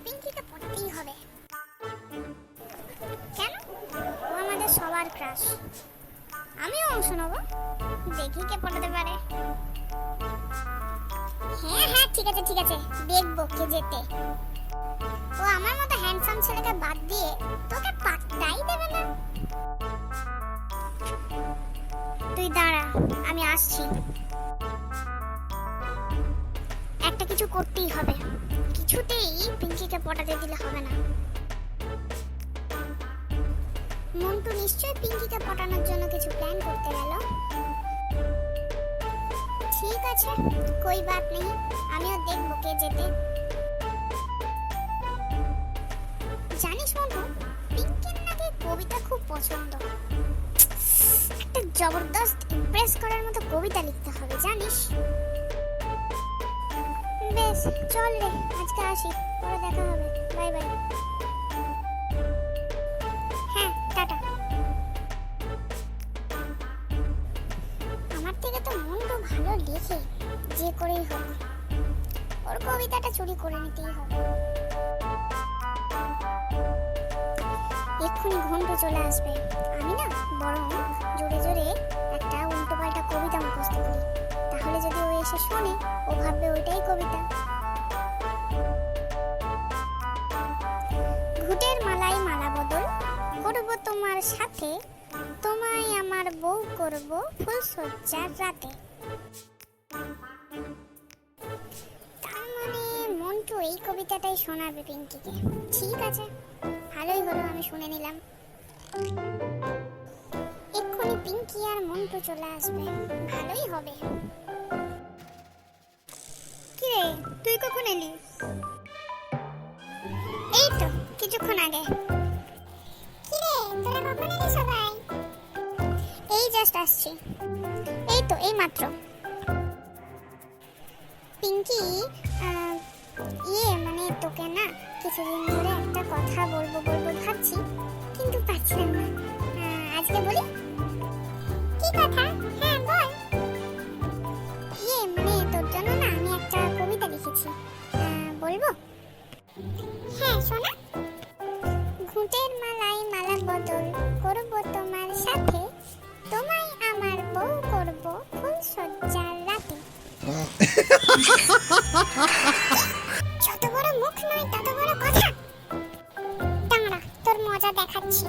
পিঙ্কিকে পড়তেই হবে। কেন? ও আমাদের সবার ক্রাশ। আমিও অংশ নেবো, দেখি কে পড়াতে পারে। হ্যাঁ হ্যাঁ, ঠিক আছে ঠিক আছে, দেখবো কে যেতে। ও আমার মতো হ্যান্ডসাম ছেলেকে বাদ দিয়ে তোকে পাত্তাই দেবে না। তুই দাঁড়া, আমি আসছি। একটা কিছু করতেই হবে, কিছুতেই পিঙ্কিকে পটাতে দিলে হবে না। মন্টু নিশ্চয়ই পিঙ্কিকে পটানোর জন্য কিছু প্ল্যান করতে গেল। ঠিক আছে, কোই বাত নেই, আমিও দেখবো কে যেতে। জানিস মন্টু, পিঙ্কির নাকি কবিতা খুব পছন্দ। একটা জবরদস্ত ইমপ্রেস করার মতো কবিতা লিখতে হবে জানিস। বেশ, চল রে, আজকে আসি, পরে দেখা হবে। Bye bye. হ্যাঁ, টাটা। আমার থেকে তো মন্টু ভালো লেখে, যে করেই হোক ওর কবিতাটা চুরি করে নিতেই হবে। এক্ষুনি ঘন্টু চলে আসবে। আমি না বরং জোরে জোরে একটা উল্টো পাল্টা কবিতা মুখস্থ করি, তাহলে যদি ও এসে শোনে ও ভাববে ওইটাই কবিতা। ঘুটের মালাই মালা বদল করব তোমার সাথে, তোমায় আমার বউ করব ফুলসজ্জার রাতে। তার মানে মন্টু এই কবিতাটাই শোনাবে পিঙ্কিকে। ঠিক আছে, ভালোই হলো, আমি শুনে নিলাম। এক্ষুনি পিঙ্কি আর মন্টু চলে আসবে, ভালোই হবে। কি রে, তুই কখন এলি? এই তো কিছুক্ষণ আগে। কি রে, তোরা কখন এলি সবাই? এই জাস্ট আসছি। এই তো এই মাত্র। পিঙ্কি, মানে তোকে না কিছুদিন ধরে একটা কথা বলবো বলবো ভাবছি, কিন্তু পারছিলাম না। আজকে বলি। কি কথা? হ্যাঁ বল। মানে তোর জন্য না আমি একটা কবিতা লিখেছি, বলবো? হ্যাঁ শোনা। ঘুঁটের মালাই মালা বদল করব তোমার সাথে, তোমায় আমার বউ করব ফুলসজ্জার রাতে। যত বড় মুখ নয় তত বড় কথা। দাঁড়া, তোর মজা দেখাচ্ছি।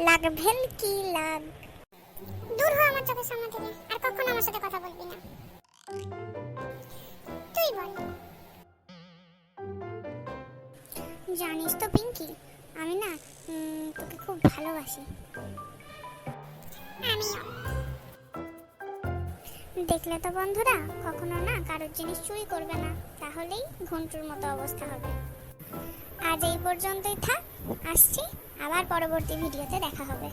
লাগ ভেল কি লাগ। দূর হ আমার চোখের সামনে থেকে, আর কখনো আমার সাথে কথা বলবি না। তুই বল। জানিস তো পিঙ্কি, আমি না তোকে খুব ভালোবাসি। আমিও। দেখলে তো বন্ধুরা, কখনো না কারোর জিনিস চুরি করবে না, তাহলেই ঘন্টুর মতো অবস্থা হবে। আজ এই পর্যন্তই থাক, আসছি, আবার পরবর্তী ভিডিওতে দেখা হবে।